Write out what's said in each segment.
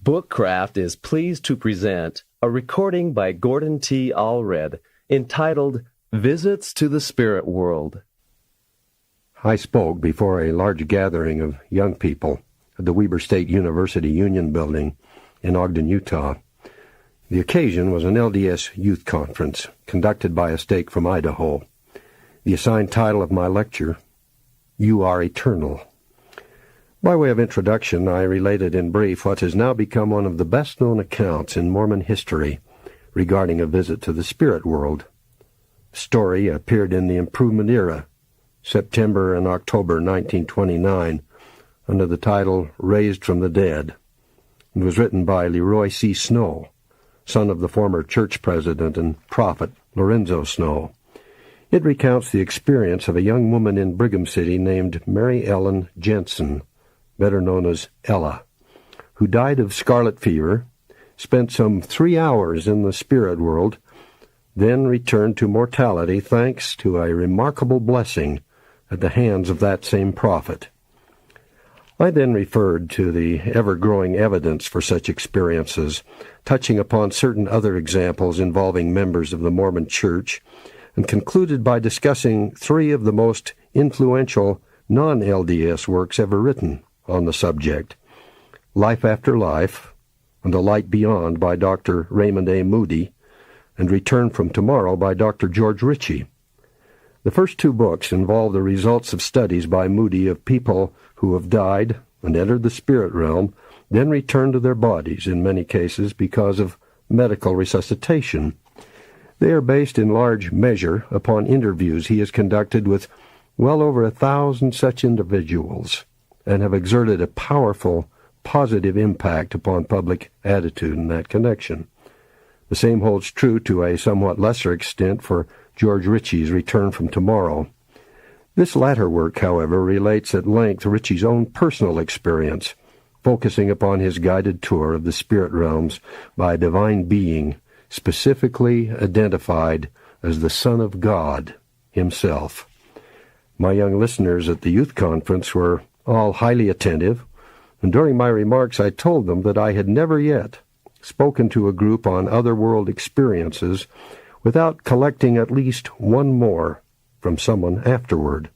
Bookcraft is pleased to present a recording by Gordon T. Allred entitled Visits to the Spirit World. I spoke before a large gathering of young people at the Weber State University Union Building in Ogden, Utah. The occasion was an LDS youth conference conducted by a stake from Idaho. The assigned title of my lecture, You Are Eternal. By way of introduction, I related in brief what has now become one of the best-known accounts in Mormon history regarding a visit to the spirit world. The story appeared in the Improvement Era, September and October 1929, under the title Raised from the Dead. It was written by Leroy C. Snow, son of the former church president and prophet Lorenzo Snow. It recounts the experience of a young woman in Brigham City named Mary Ellen Jensen, better known as Ella, who died of scarlet fever, spent some 3 hours in the spirit world, then returned to mortality thanks to a remarkable blessing at the hands of that same prophet. I then referred to the ever-growing evidence for such experiences, touching upon certain other examples involving members of the Mormon Church, and concluded by discussing 3 of the most influential non-LDS works ever written on the subject: Life After Life, and The Light Beyond by Dr. Raymond A. Moody, and Return from Tomorrow by Dr. George Ritchie. The first 2 books involve the results of studies by Moody of people who have died and entered the spirit realm, then returned to their bodies, in many cases because of medical resuscitation. They are based in large measure upon interviews he has conducted with well over 1,000 such individuals, and have exerted a powerful, positive impact upon public attitude in that connection. The same holds true to a somewhat lesser extent for George Ritchie's Return from Tomorrow. This latter work, however, relates at length Ritchie's own personal experience, focusing upon his guided tour of the spirit realms by a divine being specifically identified as the Son of God himself. My young listeners at the youth conference were all highly attentive, and during my remarks I told them that I had never yet spoken to a group on otherworld experiences without collecting at least one more from someone afterward,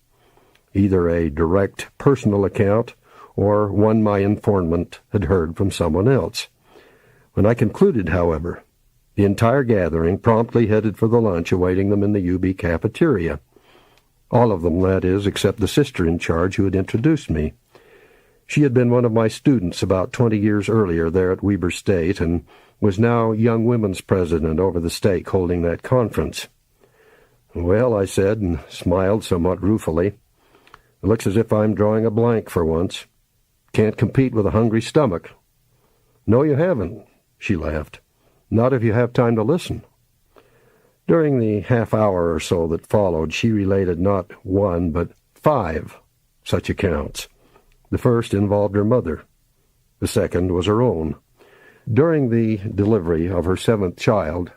either a direct personal account or one my informant had heard from someone else. When I concluded, however, the entire gathering promptly headed for the lunch awaiting them in the UB cafeteria. All of them, that is, except the sister in charge who had introduced me. She had been one of my students about 20 years earlier there at Weber State and was now Young Women's President over the stake holding that conference. "Well," I said, and smiled somewhat ruefully, "it looks as if I'm drawing a blank for once. Can't compete with a hungry stomach." "No, you haven't," she laughed. "Not if you have time to listen." During the half hour or so that followed, she related not 1 but 5 such accounts. The first involved her mother. The second was her own. During the delivery of her 7th child,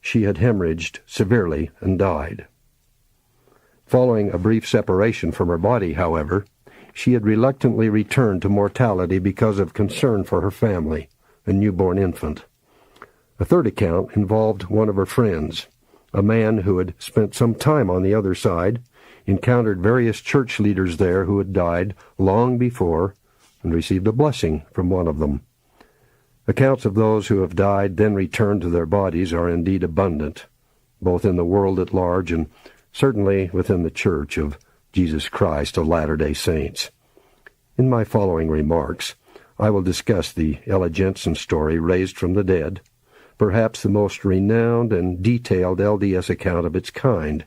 she had hemorrhaged severely and died. Following a brief separation from her body, however, she had reluctantly returned to mortality because of concern for her family, a newborn infant. A third account involved one of her friends, a man who had spent some time on the other side, encountered various church leaders there who had died long before, and received a blessing from one of them. Accounts of those who have died then returned to their bodies are indeed abundant, both in the world at large and certainly within the Church of Jesus Christ of Latter-day Saints. In my following remarks, I will discuss the Ella Jensen story, Raised from the Dead, perhaps the most renowned and detailed LDS account of its kind.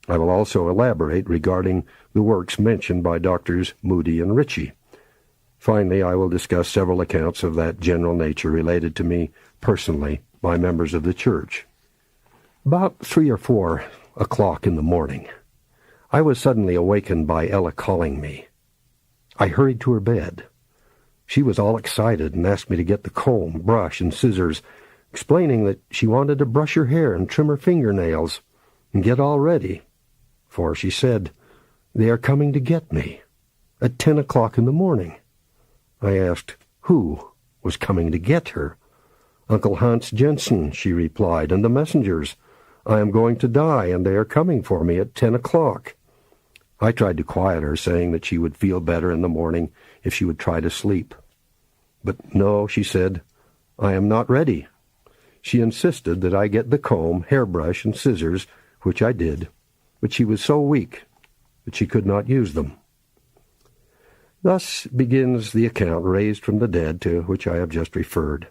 I will also elaborate regarding the works mentioned by Drs. Moody and Ritchie. Finally, I will discuss several accounts of that general nature related to me personally by members of the church. About 3 or 4 o'clock in the morning, I was suddenly awakened by Ella calling me. I hurried to her bed. She was all excited and asked me to get the comb, brush, and scissors, explaining that she wanted to brush her hair and trim her fingernails and get all ready, for, she said, "They are coming to get me at 10 o'clock in the morning." I asked, "Who?" was coming to get her. "Uncle Hans Jensen," she replied, "and the messengers. I am going to die, and they are coming for me at 10 o'clock. I tried to quiet her, saying that she would feel better in the morning if she would try to sleep. "But no," she said, "I am not ready." She insisted that I get the comb, hairbrush, and scissors, which I did, but she was so weak that she could not use them. Thus begins the account raised from the dead to which I have just referred.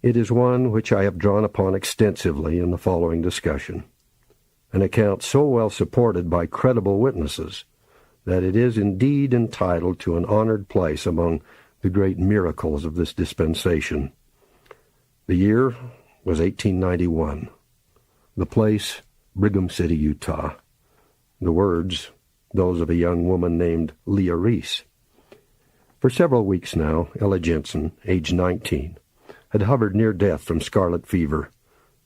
It is one which I have drawn upon extensively in the following discussion, an account so well supported by credible witnesses that it is indeed entitled to an honored place among the great miracles of this dispensation. The year was 1891. The place, Brigham City, Utah. The words, those of a young woman named Leah Reese. For several weeks now, Ella Jensen, age 19, had hovered near death from scarlet fever,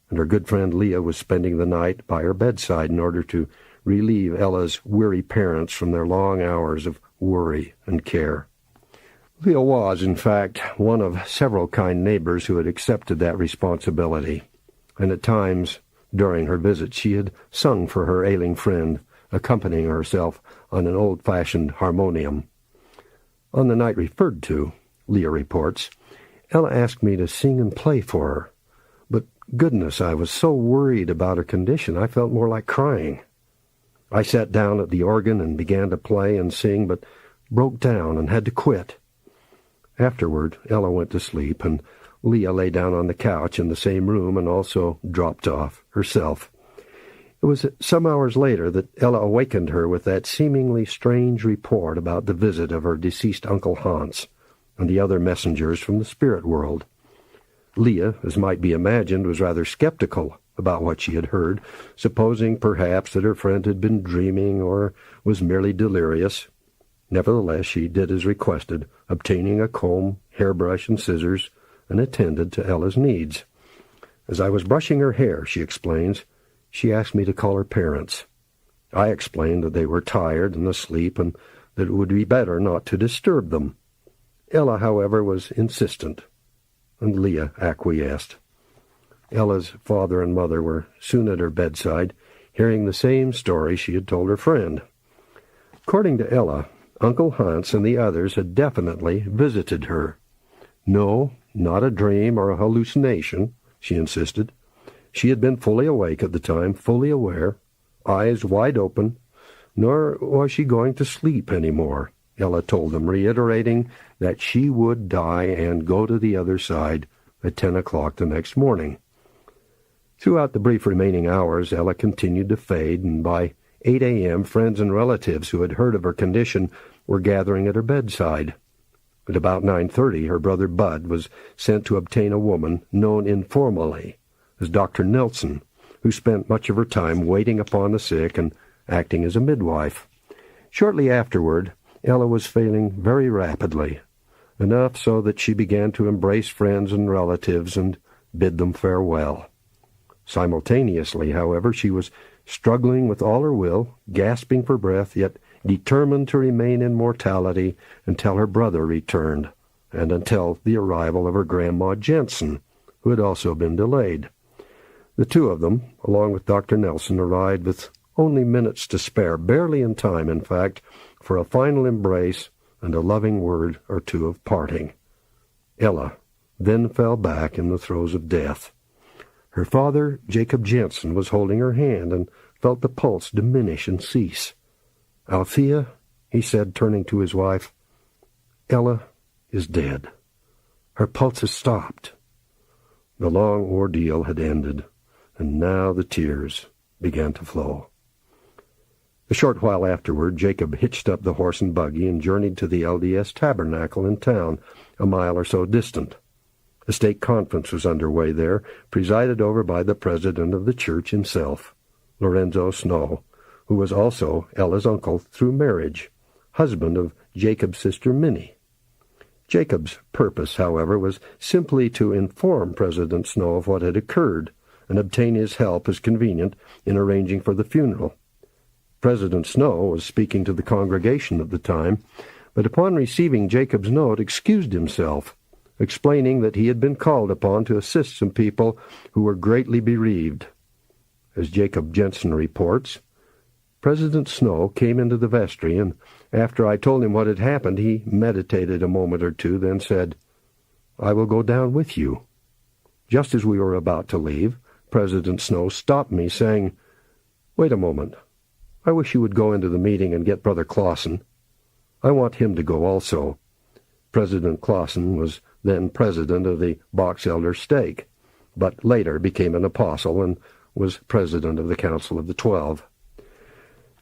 and her good friend Leah was spending the night by her bedside in order to relieve Ella's weary parents from their long hours of worry and care. Leah was, in fact, one of several kind neighbors who had accepted that responsibility, and at times during her visit she had sung for her ailing friend, accompanying herself on an old-fashioned harmonium. On the night referred to, Leah reports, Ella asked me to sing and play for her, but goodness, I was so worried about her condition I felt more like crying. I sat down at the organ and began to play and sing, but broke down and had to quit. Afterward, Ella went to sleep, and Leah lay down on the couch in the same room and also dropped off herself. It was some hours later that Ella awakened her with that seemingly strange report about the visit of her deceased Uncle Hans and the other messengers from the spirit world. Leah, as might be imagined, was rather skeptical about what she had heard, supposing perhaps that her friend had been dreaming or was merely delirious. Nevertheless, she did as requested, obtaining a comb, hairbrush, and scissors, and attended to Ella's needs. As I was brushing her hair, she explains, she asked me to call her parents. I explained that they were tired and asleep, and that it would be better not to disturb them. Ella, however, was insistent, and Leah acquiesced. Ella's father and mother were soon at her bedside, hearing the same story she had told her friend. According to Ella, Uncle Hans and the others had definitely visited her. No, not a dream or a hallucination, she insisted. She had been fully awake at the time, fully aware, eyes wide open, nor was she going to sleep any more, Ella told them, reiterating that she would die and go to the other side at 10 o'clock the next morning. Throughout the brief remaining hours, Ella continued to fade, and by 8 a.m., friends and relatives who had heard of her condition were gathering at her bedside. At about 9:30, her brother Bud was sent to obtain a woman known informally as Dr. Nelson, who spent much of her time waiting upon the sick and acting as a midwife. Shortly afterward, Ella was failing very rapidly, enough so that she began to embrace friends and relatives and bid them farewell. Simultaneously, however, she was struggling with all her will, gasping for breath, yet determined to remain in mortality until her brother returned, and until the arrival of her Grandma Jensen, who had also been delayed. The two of them, along with Dr. Nelson, arrived with only minutes to spare, barely in time, in fact, for a final embrace and a loving word or two of parting. Ella then fell back in the throes of death. Her father, Jacob Jensen, was holding her hand and felt the pulse diminish and cease. "Althea," he said, turning to his wife, "Ella is dead. Her pulse has stopped." The long ordeal had ended, and now the tears began to flow. A short while afterward, Jacob hitched up the horse and buggy and journeyed to the LDS Tabernacle in town, a mile or so distant. A stake conference was underway there, presided over by the president of the church himself, Lorenzo Snow, who was also Ella's uncle through marriage, husband of Jacob's sister Minnie. Jacob's purpose, however, was simply to inform President Snow of what had occurred and obtain his help as convenient in arranging for the funeral. President Snow was speaking to the congregation at the time, but upon receiving Jacob's note excused himself, explaining that he had been called upon to assist some people who were greatly bereaved. As Jacob Jensen reports, President Snow came into the vestry, and after I told him what had happened, he meditated a moment or two, then said, "I will go down with you." Just as we were about to leave, President Snow stopped me, saying, "Wait a moment. I wish you would go into the meeting and get Brother Clausen. I want him to go also." President Clausen was then president of the Box Elder Stake, but later became an apostle and was president of the Council of the 12.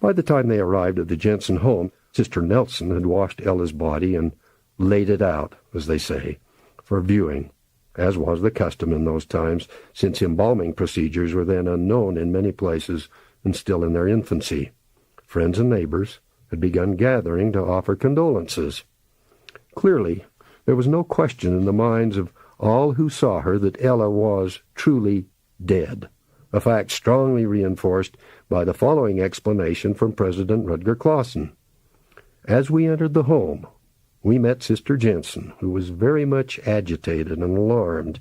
By the time they arrived at the Jensen home, Sister Nelson had washed Ella's body and laid it out, as they say, for viewing, as was the custom in those times, since embalming procedures were then unknown in many places and still in their infancy. Friends and neighbors had begun gathering to offer condolences. Clearly, there was no question in the minds of all who saw her that Ella was truly dead, a fact strongly reinforced by the following explanation from President Rutger Clausen. As we entered the home, we met Sister Jensen, who was very much agitated and alarmed.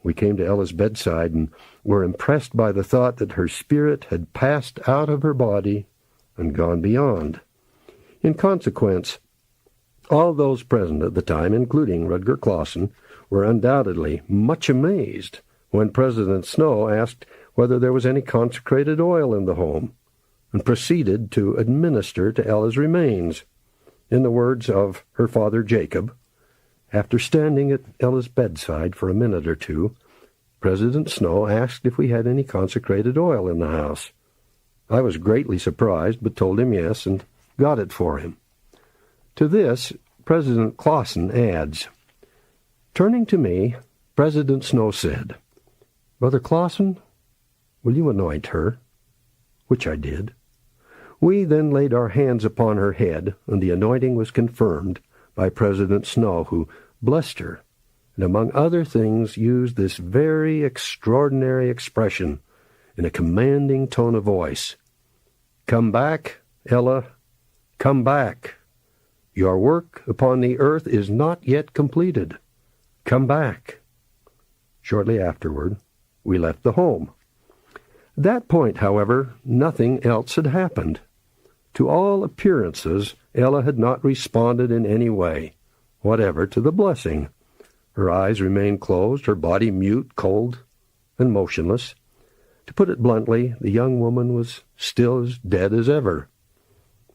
We came to Ella's bedside and were impressed by the thought that her spirit had passed out of her body and gone beyond. In consequence, all those present at the time, including Rutger Clausen, were undoubtedly much amazed when President Snow asked whether there was any consecrated oil in the home, and proceeded to administer to Ella's remains. In the words of her father Jacob, after standing at Ella's bedside for a minute or two, President Snow asked if we had any consecrated oil in the house. I was greatly surprised, but told him yes, and got it for him. To this, President Clausen adds, "Turning to me, President Snow said, 'Brother Clausen, will you anoint her?' Which I did. We then laid our hands upon her head, and the anointing was confirmed by President Snow, who blessed her, and among other things used this very extraordinary expression in a commanding tone of voice. 'Come back, Ella, come back. Your work upon the earth is not yet completed. Come back.' Shortly afterward, we left the home. At that point, however, nothing else had happened. To all appearances, Ella had not responded in any way whatever to the blessing. Her eyes remained closed, her body mute, cold, and motionless. To put it bluntly, the young woman was still as dead as ever.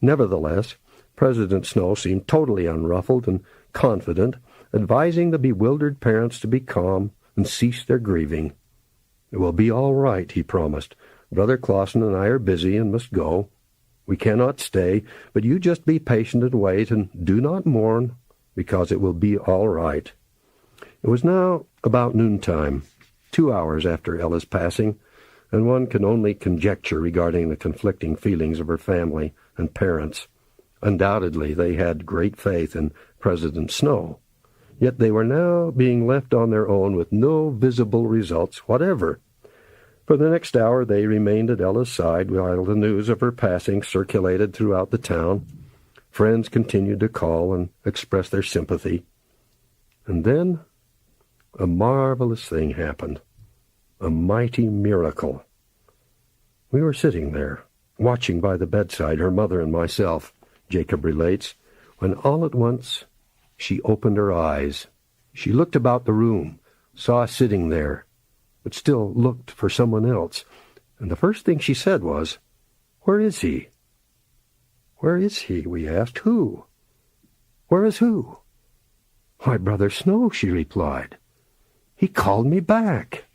Nevertheless, President Snow seemed totally unruffled and confident, advising the bewildered parents to be calm and cease their grieving. 'It will be all right,' he promised. 'Brother Clausen and I are busy and must go. We cannot stay, but you just be patient and wait, and do not mourn, because it will be all right.' It was now about noontime, 2 hours after Ella's passing, and one can only conjecture regarding the conflicting feelings of her family and parents. Undoubtedly, they had great faith in President Snow, yet they were now being left on their own with no visible results whatever. For the next hour they remained at Ella's side while the news of her passing circulated throughout the town. Friends continued to call and express their sympathy. And then a marvelous thing happened, a mighty miracle. We were sitting there, watching by the bedside, her mother and myself, Jacob relates, when all at once she opened her eyes. She looked about the room, saw us sitting there, but still looked for someone else, and the first thing she said was, "Where is he?" "Where is he?" we asked. "Who? Where is who?" "Why, Brother Snow," she replied. "He called me back."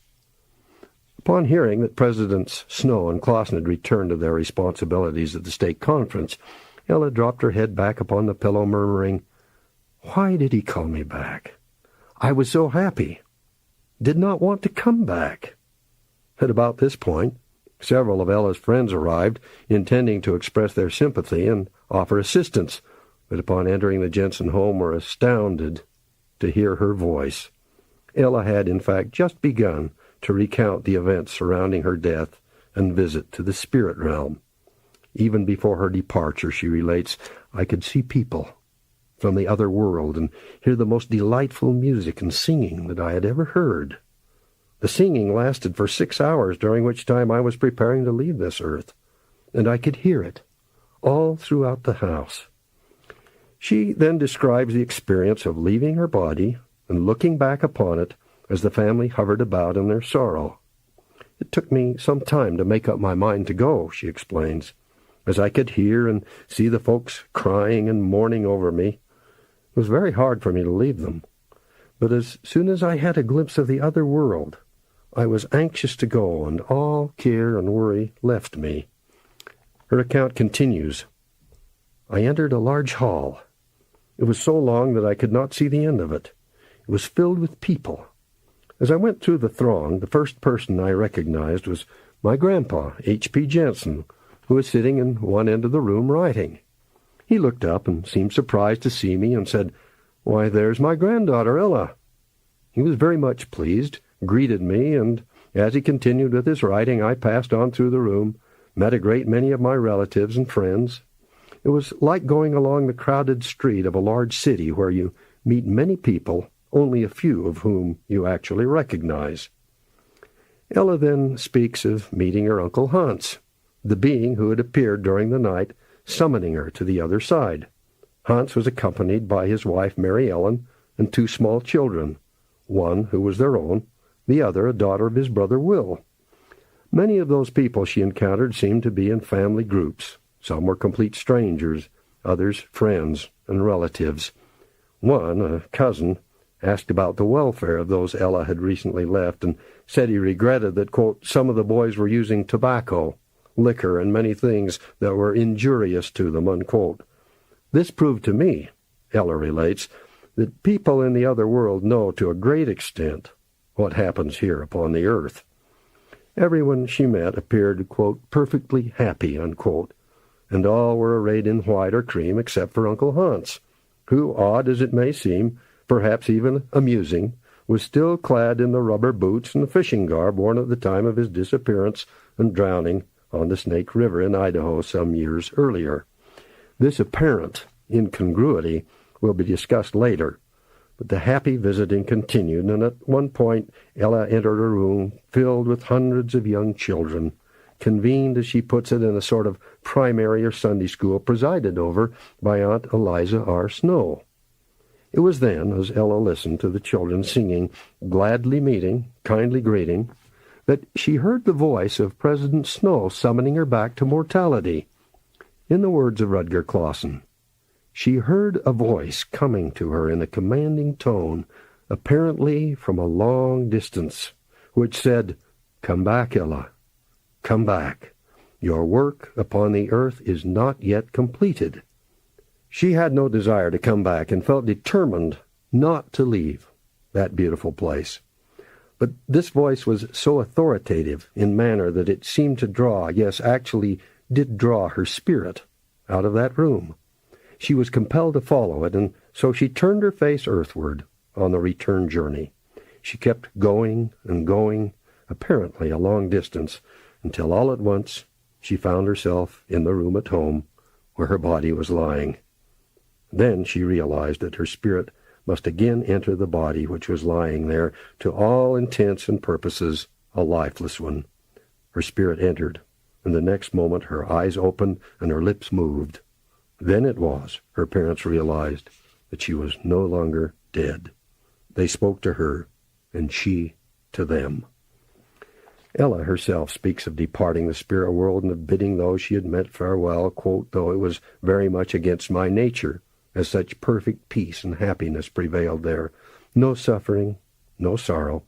Upon hearing that Presidents Snow and Clausen had returned to their responsibilities at the State Conference, Ella dropped her head back upon the pillow, murmuring, "Why did he call me back? I was so happy. Did not want to come back." At about this point, several of Ella's friends arrived, intending to express their sympathy and offer assistance, but upon entering the Jensen home were astounded to hear her voice. Ella had, in fact, just begun to recount the events surrounding her death and visit to the spirit realm. Even before her departure, she relates, "I could see people from the other world and hear the most delightful music and singing that I had ever heard. The singing lasted for 6 hours, during which time I was preparing to leave this earth, and I could hear it all throughout the house. She then describes the experience of leaving her body and looking back upon it as the family hovered about in their sorrow. It took me some time to make up my mind to go, she explains, as I could hear and see the folks crying and mourning over me. It was very hard for me to leave them, but as soon as I had a glimpse of the other world, I was anxious to go, and all care and worry left me. Her account continues. I entered a large hall. It was so long that I could not see the end of it. It was filled with people. As I went through the throng, the first person I recognized was my grandpa, H.P. Jensen, who was sitting in one end of the room writing. He looked up and seemed surprised to see me and said, "Why, there's my granddaughter, Ella." He was very much pleased, greeted me, and as he continued with his writing, I passed on through the room, met a great many of my relatives and friends. It was like going along the crowded street of a large city where you meet many people, only a few of whom you actually recognize. Ella then speaks of meeting her Uncle Hans, the being who had appeared during the night, summoning her to the other side. Hans was accompanied by his wife Mary Ellen and 2 small children, one who was their own, the other a daughter of his brother Will. Many of those people she encountered seemed to be in family groups. Some were complete strangers, others friends and relatives. One, a cousin, asked about the welfare of those Ella had recently left and said he regretted that, quote, some of the boys were using tobacco, liquor, and many things that were injurious to them, unquote. This proved to me, Ella relates, that people in the other world know to a great extent what happens here upon the earth. Everyone she met appeared, quote, perfectly happy, unquote, and all were arrayed in white or cream except for Uncle Hans, who, odd as it may seem, perhaps even amusing, was still clad in the rubber boots and fishing garb worn at the time of his disappearance and drowning on the Snake River in Idaho some years earlier. This apparent incongruity will be discussed later, but the happy visiting continued, and at one point Ella entered a room filled with hundreds of young children, convened, as she puts it, in a sort of primary or Sunday school presided over by Aunt Eliza R. Snow. It was then, as Ella listened to the children singing "Gladly Meeting, Kindly Greeting," that she heard the voice of President Snow summoning her back to mortality. In the words of Rutger Clausen, she heard a voice coming to her in a commanding tone, apparently from a long distance, which said, "Come back, Ella, come back. Your work upon the earth is not yet completed." She had no desire to come back and felt determined not to leave that beautiful place. But this voice was so authoritative in manner that it seemed to draw, yes, actually did draw her spirit out of that room. She was compelled to follow it, and so she turned her face earthward on the return journey. She kept going and going, apparently a long distance, until all at once she found herself in the room at home where her body was lying. Then she realized that her spirit must again enter the body which was lying there, to all intents and purposes a lifeless one. Her spirit entered, and the next moment her eyes opened and her lips moved. Then it was her parents realized that she was no longer dead. They spoke to her, and she to them. Ella herself speaks of departing the spirit world and of bidding those she had met farewell, quote, "though it was very much against my nature, as such perfect peace and happiness prevailed there. No suffering, no sorrow.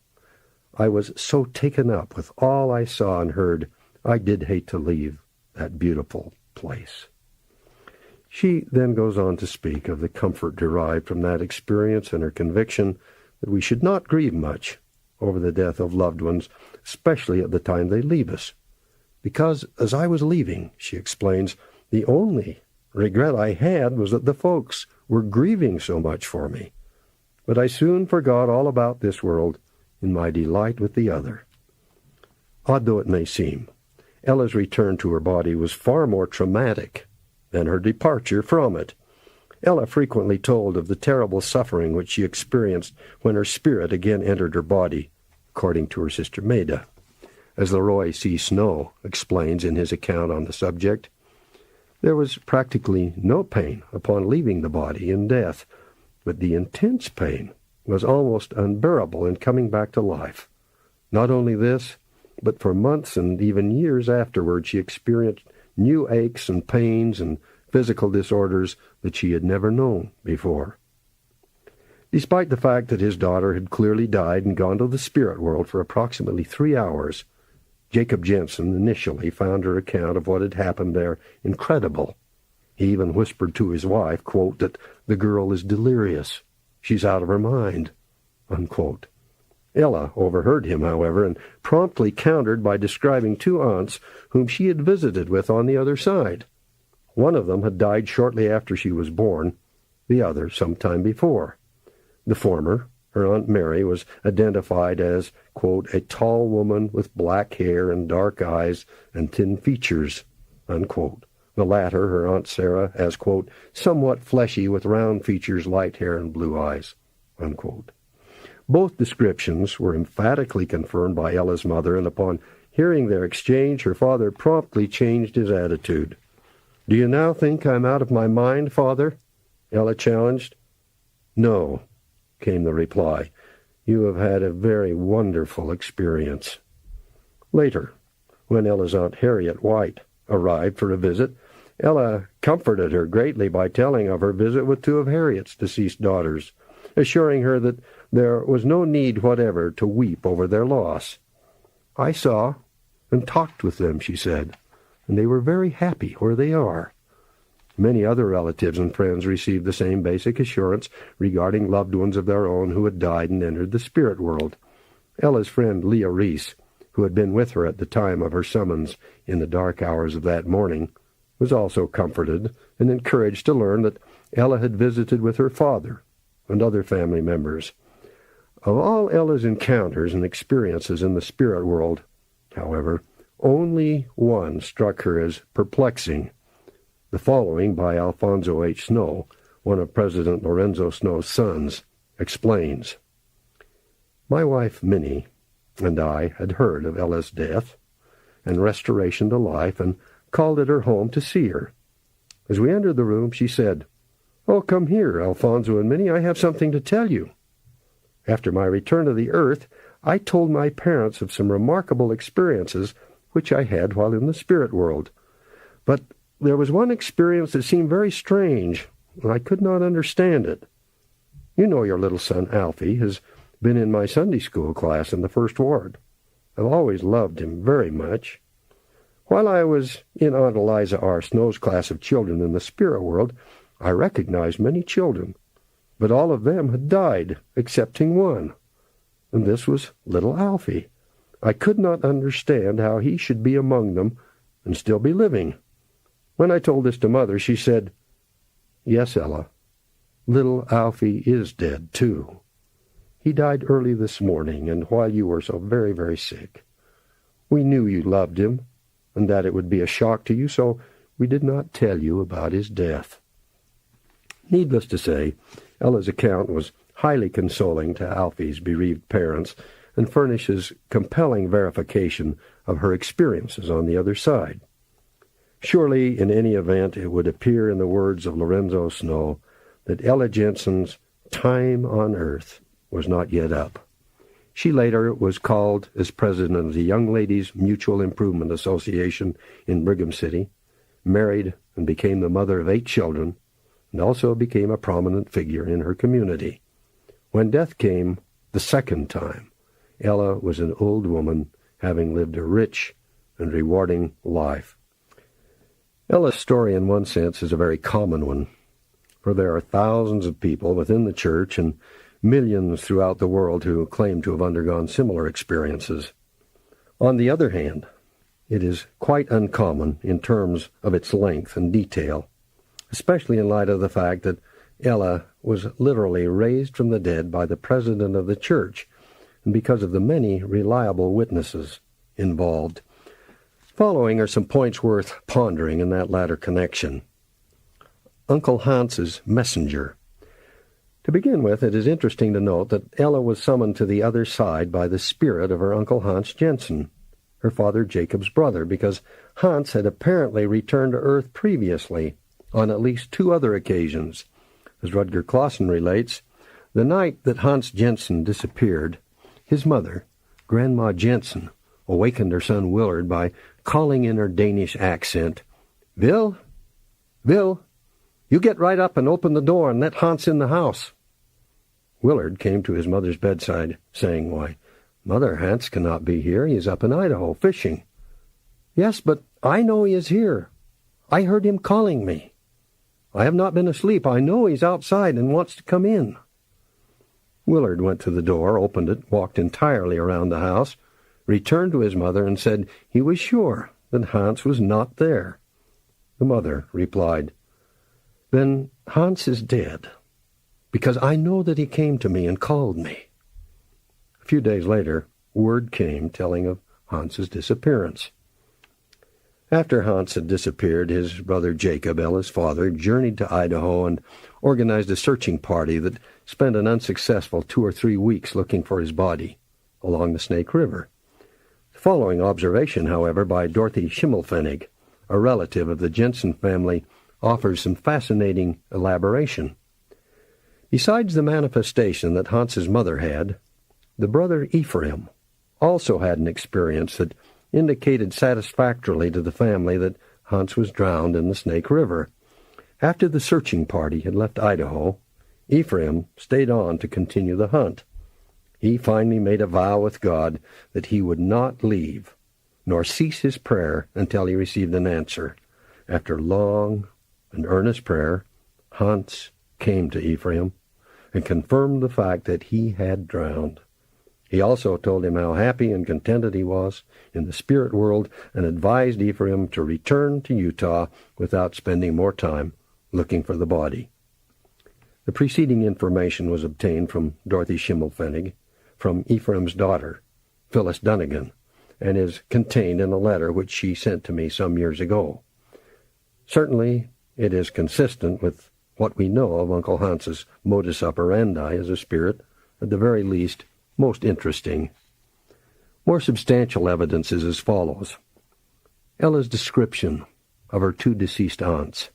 I was so taken up with all I saw and heard, I did hate to leave that beautiful place." She then goes on to speak of the comfort derived from that experience and her conviction that we should not grieve much over the death of loved ones, especially at the time they leave us. Because as I was leaving, she explains, the only regret I had was that the folks were grieving so much for me. But I soon forgot all about this world in my delight with the other. Odd though it may seem, Ella's return to her body was far more traumatic than her departure from it. Ella frequently told of the terrible suffering which she experienced when her spirit again entered her body, according to her sister Maida. As Leroy C. Snow explains in his account on the subject, there was practically no pain upon leaving the body in death, but the intense pain was almost unbearable in coming back to life. Not only this, but for months and even years afterward she experienced new aches and pains and physical disorders that she had never known before. Despite the fact that his daughter had clearly died and gone to the spirit world for approximately 3 hours, Jacob Jensen initially found her account of what had happened there incredible. He even whispered to his wife, quote, that the girl is delirious. She's out of her mind, unquote. Ella overheard him, however, and promptly countered by describing 2 aunts whom she had visited with on the other side. One of them had died shortly after she was born, the other some time before. The former, her Aunt Mary, was identified as, quote, a tall woman with black hair and dark eyes and thin features, unquote. The latter, her Aunt Sarah, as, quote, somewhat fleshy with round features, light hair, and blue eyes, unquote. Both descriptions were emphatically confirmed by Ella's mother, and upon hearing their exchange, her father promptly changed his attitude. "Do you now think I'm out of my mind, Father?" Ella challenged. "No," came the reply. "You have had a very wonderful experience." Later, when Ella's Aunt Harriet White arrived for a visit, Ella comforted her greatly by telling of her visit with 2 of Harriet's deceased daughters, assuring her that there was no need whatever to weep over their loss. "I saw and talked with them," she said, "and they were very happy where they are." Many other relatives and friends received the same basic assurance regarding loved ones of their own who had died and entered the spirit world. Ella's friend Leah Reese, who had been with her at the time of her summons in the dark hours of that morning, was also comforted and encouraged to learn that Ella had visited with her father and other family members. Of all Ella's encounters and experiences in the spirit world, however, only one struck her as perplexing. The following by Alfonso H. Snow, one of President Lorenzo Snow's sons, explains. "My wife Minnie and I had heard of Ella's death and restoration to life and called at her home to see her. As we entered the room, she said, 'Oh, come here, Alfonso and Minnie, I have something to tell you.' After my return to the earth, I told my parents of some remarkable experiences which I had while in the spirit world. But there was one experience that seemed very strange, and I could not understand it. You know your little son, Alfie, has been in my Sunday school class in the First Ward. I've always loved him very much. While I was in Aunt Eliza R. Snow's class of children in the spirit world, I recognized many children, but all of them had died, excepting one, and this was little Alfie. I could not understand how he should be among them and still be living. When I told this to Mother, she said, 'Yes, Ella, little Alfie is dead, too. He died early this morning, and while you were so very, very sick. We knew you loved him, and that it would be a shock to you, so we did not tell you about his death.'" Needless to say, Ella's account was highly consoling to Alfie's bereaved parents and furnishes compelling verification of her experiences on the other side. Surely, in any event, it would appear in the words of Lorenzo Snow that Ella Jensen's time on earth was not yet up. She later was called as president of the Young Ladies Mutual Improvement Association in Brigham City, married and became the mother of 8 children, and also became a prominent figure in her community. When death came the second time, Ella was an old woman, having lived a rich and rewarding life. Ella's story, in one sense, is a very common one, for there are thousands of people within the church and millions throughout the world who claim to have undergone similar experiences. On the other hand, it is quite uncommon in terms of its length and detail, especially in light of the fact that Ella was literally raised from the dead by the president of the church, and because of the many reliable witnesses involved. Following are some points worth pondering in that latter connection. Uncle Hans's messenger. To begin with, it is interesting to note that Ella was summoned to the other side by the spirit of her Uncle Hans Jensen, her father Jacob's brother, because Hans had apparently returned to Earth previously on at least 2 other occasions. As Rutger Clausen relates, the night that Hans Jensen disappeared, his mother, Grandma Jensen, awakened her son Willard by calling in her Danish accent, Vil, you get right up and open the door and let Hans in the house." Willard came to his mother's bedside, saying, "Why, Mother, Hans cannot be here. He is up in Idaho, fishing." "Yes, but I know he is here. I heard him calling me. I have not been asleep. I know he's outside and wants to come in." Willard went to the door, opened it, walked entirely around the house, returned to his mother, and said he was sure that Hans was not there. The mother replied, "Then Hans is dead, because I know that he came to me and called me." A few days later, word came telling of Hans's disappearance. After Hans had disappeared, his brother Jacob, Ella's father, journeyed to Idaho and organized a searching party that spent an unsuccessful 2 or 3 weeks looking for his body along the Snake River. The following observation, however, by Dorothy Schimmelpfennig, a relative of the Jensen family, offers some fascinating elaboration. Besides the manifestation that Hans's mother had, the brother Ephraim also had an experience that indicated satisfactorily to the family that Hans was drowned in the Snake River. After the searching party had left Idaho, Ephraim stayed on to continue the hunt. He finally made a vow with God that he would not leave, nor cease his prayer until he received an answer. After long and earnest prayer, Hans came to Ephraim and confirmed the fact that he had drowned. He also told him how happy and contented he was in the spirit world and advised Ephraim to return to Utah without spending more time looking for the body. The preceding information was obtained from Dorothy Schimmelpfennig, from Ephraim's daughter, Phyllis Dunnigan, and is contained in a letter which she sent to me some years ago. Certainly, it is consistent with what we know of Uncle Hans's modus operandi as a spirit, at the very least, most interesting. More substantial evidence is as follows. Ella's description of her 2 deceased aunts.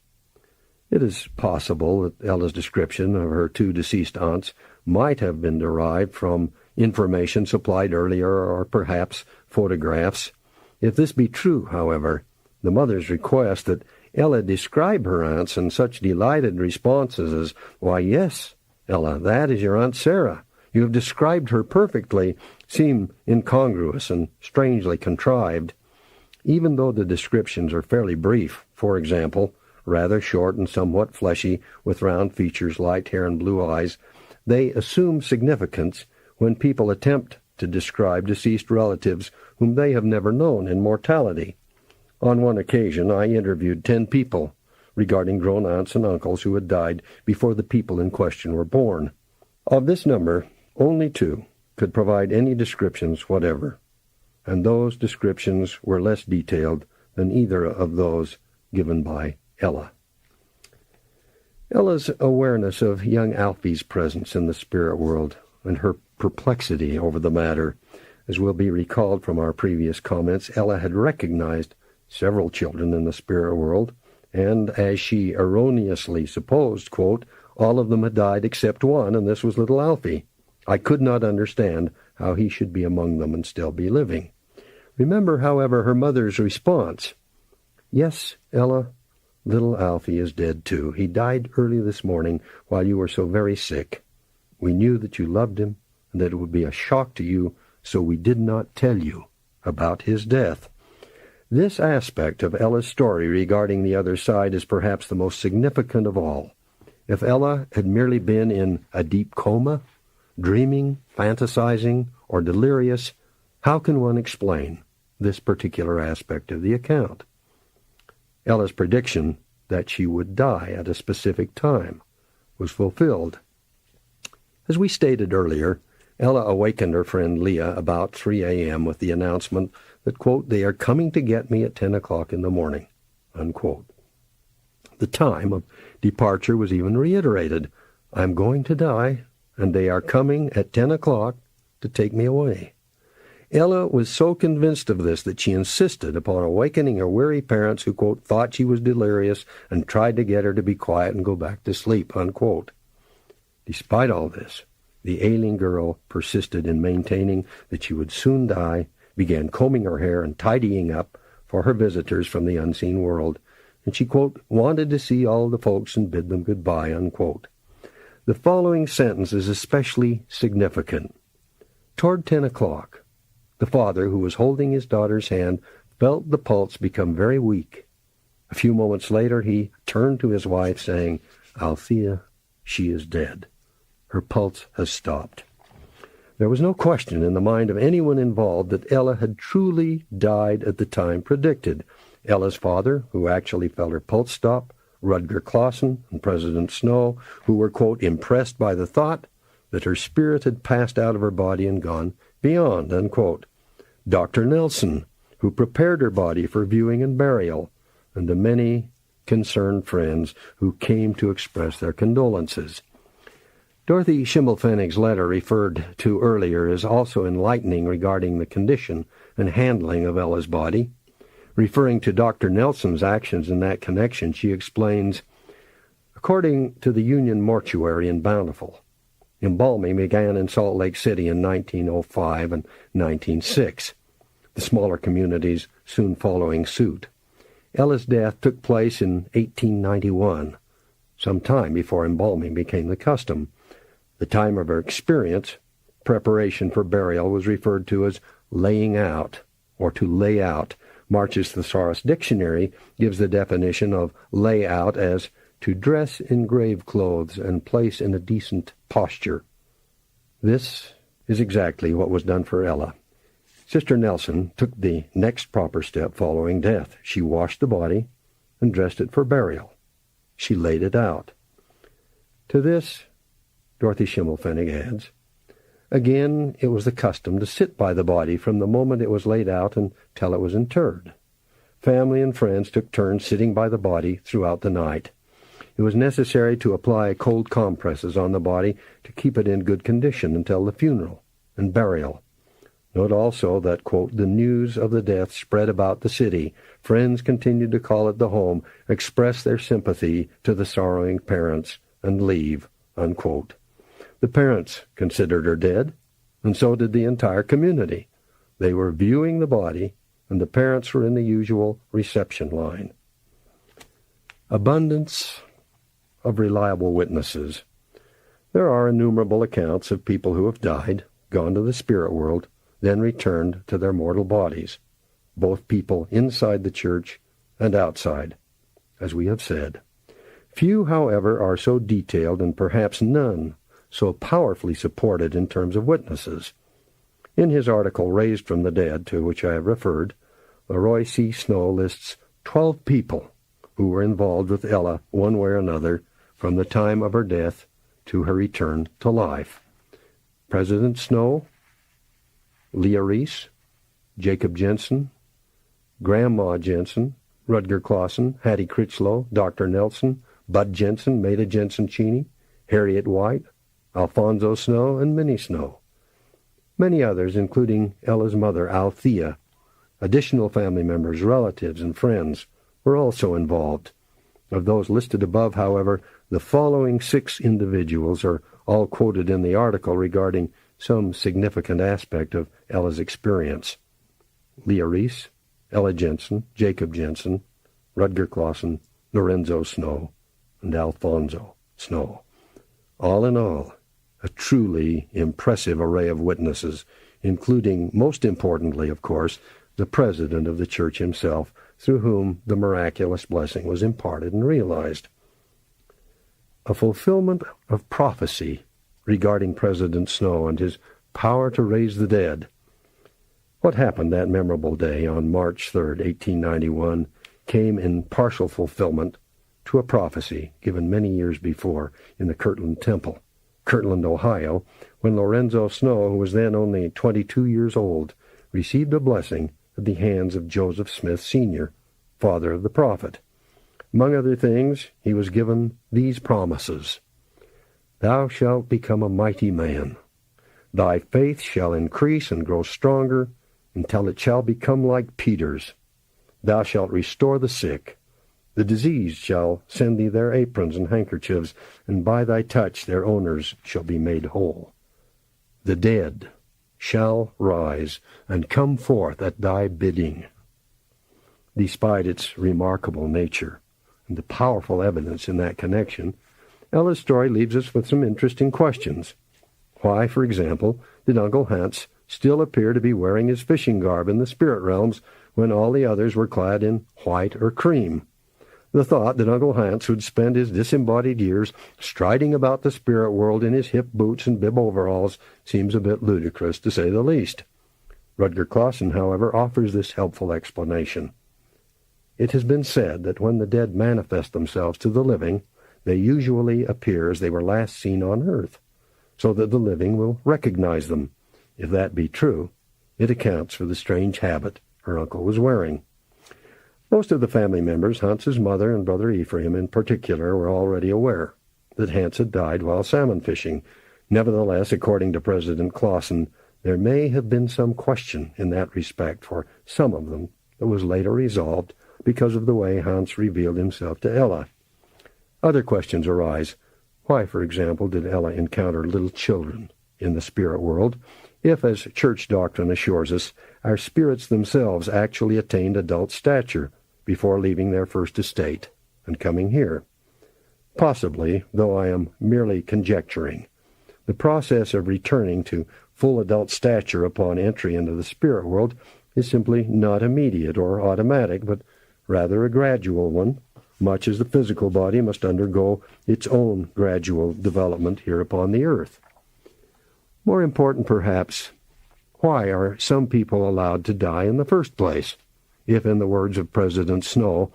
It is possible that Ella's description of her 2 deceased aunts might have been derived from information supplied earlier or perhaps photographs. If this be true, however, the mother's request that Ella describe her aunts in such delighted responses as, "Why, yes, Ella, that is your Aunt Sarah. You have described her perfectly," seem incongruous and strangely contrived. Even though the descriptions are fairly brief, for example, rather short and somewhat fleshy, with round features, light hair, and blue eyes, they assume significance when people attempt to describe deceased relatives whom they have never known in mortality. On one occasion, I interviewed 10 people regarding grown aunts and uncles who had died before the people in question were born. Of this number, only 2 could provide any descriptions whatever, and those descriptions were less detailed than either of those given by Ella. Ella's awareness of young Alfie's presence in the spirit world and her perplexity over the matter, as will be recalled from our previous comments, Ella had recognized several children in the spirit world, and as she erroneously supposed, quote, "all of them had died except one, and this was little Alfie. I could not understand how he should be among them and still be living." Remember, however, her mother's response. "Yes, Ella, little Alfie is dead too. He died early this morning while you were so very sick. We knew that you loved him and that it would be a shock to you, so we did not tell you about his death." This aspect of Ella's story regarding the other side is perhaps the most significant of all. If Ella had merely been in a deep coma, dreaming, fantasizing, or delirious, how can one explain this particular aspect of the account? Ella's prediction that she would die at a specific time was fulfilled. As we stated earlier, Ella awakened her friend Leah about 3 a.m. with the announcement that, quote, "they are coming to get me at 10 o'clock in the morning," unquote. The time of departure was even reiterated. "I'm going to die, and they are coming at 10 o'clock to take me away." Ella was so convinced of this that she insisted upon awakening her weary parents who, quote, thought she was delirious and tried to get her to be quiet and go back to sleep, unquote. Despite all this, the ailing girl persisted in maintaining that she would soon die, began combing her hair and tidying up for her visitors from the unseen world, and she, quote, wanted to see all the folks and bid them goodbye, unquote. The following sentence is especially significant. Toward 10 o'clock, the father, who was holding his daughter's hand, felt the pulse become very weak. A few moments later, he turned to his wife, saying, "Althea, she is dead. Her pulse has stopped." There was no question in the mind of anyone involved that Ella had truly died at the time predicted. Ella's father, who actually felt her pulse stop, Rutger Clausen and President Snow, who were, quote, impressed by the thought that her spirit had passed out of her body and gone beyond, unquote. Dr. Nelson, who prepared her body for viewing and burial, and the many concerned friends who came to express their condolences. Dorothy Schimmelpfennig's letter referred to earlier is also enlightening regarding the condition and handling of Ella's body. Referring to Dr. Nelson's actions in that connection, she explains, according to the Union Mortuary in Bountiful, embalming began in Salt Lake City in 1905 and 1906, the smaller communities soon following suit. Ella's death took place in 1891, some time before embalming became the custom. The time of her experience, preparation for burial, was referred to as laying out, or to lay out. March's Thesaurus Dictionary gives the definition of lay out as to dress in grave clothes and place in a decent posture. This is exactly what was done for Ella. Sister Nelson took the next proper step following death. She washed the body and dressed it for burial. She laid it out. To this, Dorothy Schimmelpfennig adds, again, it was the custom to sit by the body from the moment it was laid out until it was interred. Family and friends took turns sitting by the body throughout the night. It was necessary to apply cold compresses on the body to keep it in good condition until the funeral and burial. Note also that, quote, the news of the death spread about the city. Friends continued to call at the home, express their sympathy to the sorrowing parents, and leave, unquote. The parents considered her dead, and so did the entire community. They were viewing the body, and the parents were in the usual reception line. Abundance of reliable witnesses. There are innumerable accounts of people who have died, gone to the spirit world, then returned to their mortal bodies, both people inside the church and outside, as we have said. Few, however, are so detailed, and perhaps none so powerfully supported in terms of witnesses. In his article, Raised from the Dead, to which I have referred, Leroy C. Snow lists 12 people who were involved with Ella one way or another from the time of her death to her return to life. President Snow, Leah Reese, Jacob Jensen, Grandma Jensen, Rutger Clausen, Hattie Critchlow, Dr. Nelson, Bud Jensen, Maida Jensen-Cheney, Harriet White, Alfonso Snow, and Minnie Snow. Many others, including Ella's mother, Althea, additional family members, relatives, and friends, were also involved. Of those listed above, however, the following 6 individuals are all quoted in the article regarding some significant aspect of Ella's experience. Leah Reese, Ella Jensen, Jacob Jensen, Rutger Clausen, Lorenzo Snow, and Alfonso Snow. All in all, a truly impressive array of witnesses, including, most importantly, of course, the president of the church himself, through whom the miraculous blessing was imparted and realized. A fulfillment of prophecy regarding President Snow and his power to raise the dead. What happened that memorable day on March 3rd, 1891, came in partial fulfillment to a prophecy given many years before in the Kirtland Temple, Kirtland, Ohio, when Lorenzo Snow, who was then only 22 years old, received a blessing at the hands of Joseph Smith Sr., father of the prophet. Among other things, he was given these promises. Thou shalt become a mighty man. Thy faith shall increase and grow stronger until it shall become like Peter's. Thou shalt restore the sick. The diseased shall send thee their aprons and handkerchiefs, and by thy touch their owners shall be made whole. The dead shall rise and come forth at thy bidding. Despite its remarkable nature and the powerful evidence in that connection, Ella's story leaves us with some interesting questions. Why, for example, did Uncle Hans still appear to be wearing his fishing garb in the spirit realms when all the others were clad in white or cream? The thought that Uncle Hans would spend his disembodied years striding about the spirit world in his hip boots and bib overalls seems a bit ludicrous, to say the least. Rutger Clausen, however, offers this helpful explanation. It has been said that when the dead manifest themselves to the living, they usually appear as they were last seen on earth, so that the living will recognize them. If that be true, it accounts for the strange habit her uncle was wearing. Most of the family members, Hans's mother and brother Ephraim in particular, were already aware that Hans had died while salmon fishing. Nevertheless, according to President Clausen, there may have been some question in that respect for some of them that was later resolved because of the way Hans revealed himself to Ella. Other questions arise. Why, for example, did Ella encounter little children in the spirit world, if, as church doctrine assures us, our spirits themselves actually attained adult stature before leaving their first estate and coming here? Possibly, though I am merely conjecturing, the process of returning to full adult stature upon entry into the spirit world is simply not immediate or automatic, but rather a gradual one, much as the physical body must undergo its own gradual development here upon the earth. More important, perhaps, why are some people allowed to die in the first place, if, in the words of President Snow,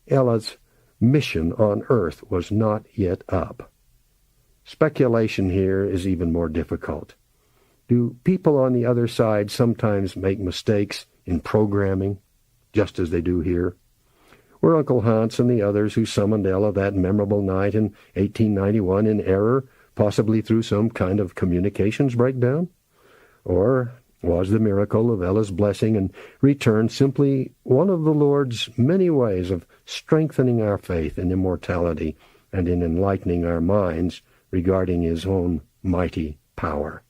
Ella's mission on earth was not yet up? Speculation here is even more difficult. Do people on the other side sometimes make mistakes in programming, just as they do here? Were Uncle Hans and the others who summoned Ella that memorable night in 1891 in error, possibly through some kind of communications breakdown? Or was the miracle of Ella's blessing and return simply one of the Lord's many ways of strengthening our faith in immortality and in enlightening our minds regarding his own mighty power?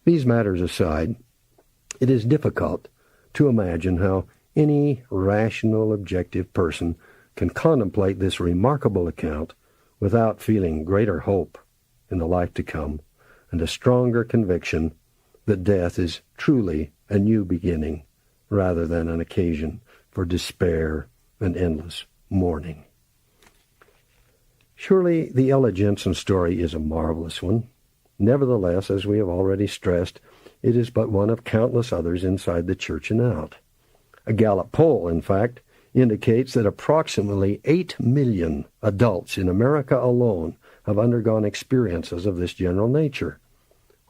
These matters aside, it is difficult to imagine how any rational, objective person can contemplate this remarkable account without feeling greater hope in the life to come and a stronger conviction that death is truly a new beginning rather than an occasion for despair and endless mourning. Surely the Ella Jensen story is a marvelous one. Nevertheless, as we have already stressed, it is but one of countless others inside the church and out. A Gallup poll, in fact, indicates that approximately 8 million adults in America alone have undergone experiences of this general nature.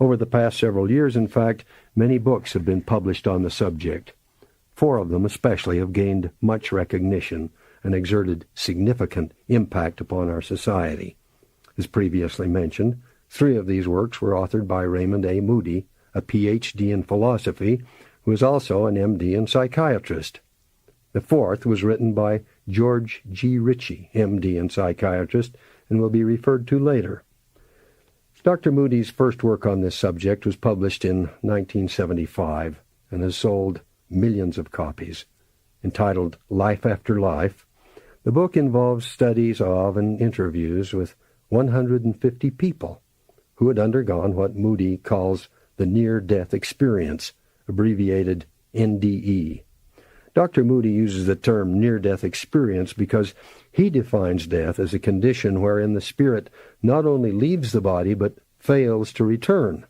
Over the past several years, in fact, many books have been published on the subject. 4 of them especially have gained much recognition and exerted significant impact upon our society. As previously mentioned, 3 of these works were authored by Raymond A. Moody, a Ph.D. in philosophy, who is also an M.D. and psychiatrist. The 4th was written by George G. Ritchie, M.D. and psychiatrist, and will be referred to later. Dr. Moody's first work on this subject was published in 1975 and has sold millions of copies. Entitled Life After Life, the book involves studies of and interviews with 150 people who had undergone what Moody calls the near-death experience, abbreviated NDE. Dr. Moody uses the term near-death experience because he defines death as a condition wherein the spirit not only leaves the body but fails to return.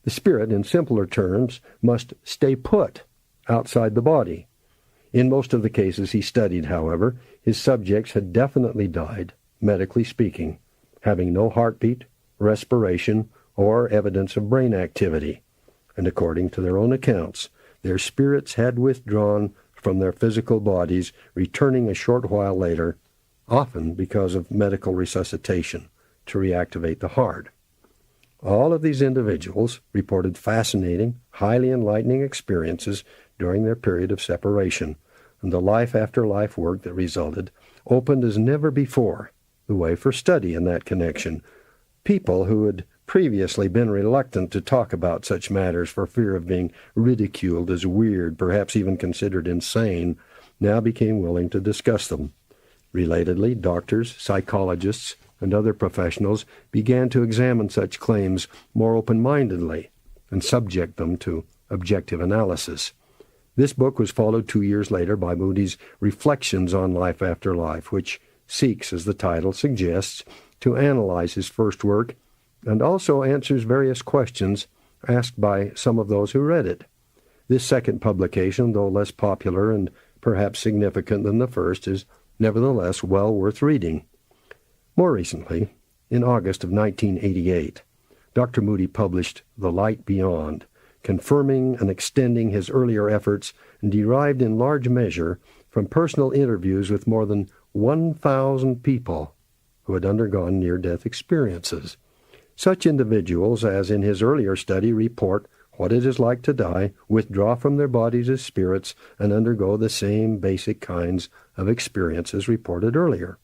The spirit, in simpler terms, must stay put outside the body. In most of the cases he studied, however, his subjects had definitely died, medically speaking, having no heartbeat, respiration, or evidence of brain activity. And according to their own accounts, their spirits had withdrawn from their physical bodies, returning a short while later often because of medical resuscitation to reactivate the heart. All of these individuals reported fascinating, highly enlightening experiences during their period of separation, and the life-after-life work that resulted opened as never before the way for study in that connection. People who had previously been reluctant to talk about such matters for fear of being ridiculed as weird, perhaps even considered insane, now became willing to discuss them. Relatedly, doctors, psychologists, and other professionals began to examine such claims more open-mindedly and subject them to objective analysis. This book was followed 2 years later by Moody's Reflections on Life After Life, which seeks, as the title suggests, to analyze his first work and also answers various questions asked by some of those who read it. This second publication, though less popular and perhaps significant than the first, is nevertheless well worth reading. More recently, in August of 1988, Dr. Moody published The Light Beyond, confirming and extending his earlier efforts and derived in large measure from personal interviews with more than 1,000 people who had undergone near-death experiences. Such individuals, as in his earlier study, report what it is like to die, withdraw from their bodies as spirits, and undergo the same basic kinds of experiences reported earlier.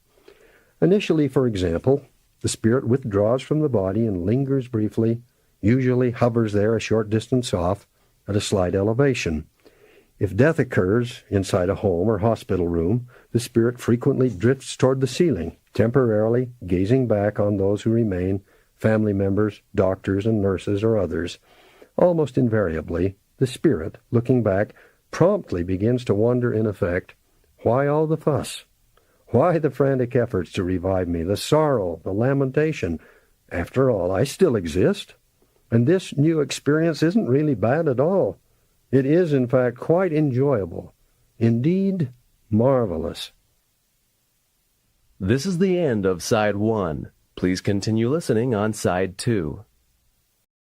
Initially, for example, the spirit withdraws from the body and lingers briefly, usually hovers there a short distance off at a slight elevation. If death occurs inside a home or hospital room, the spirit frequently drifts toward the ceiling, temporarily gazing back on those who remain, family members, doctors and nurses or others. Almost invariably, the spirit, looking back, promptly begins to wonder, in effect, why all the fuss? Why the frantic efforts to revive me, the sorrow, the lamentation? After all, I still exist, and this new experience isn't really bad at all. It is, in fact, quite enjoyable, indeed marvelous. This is the end of Side 1. Please continue listening on Side 2.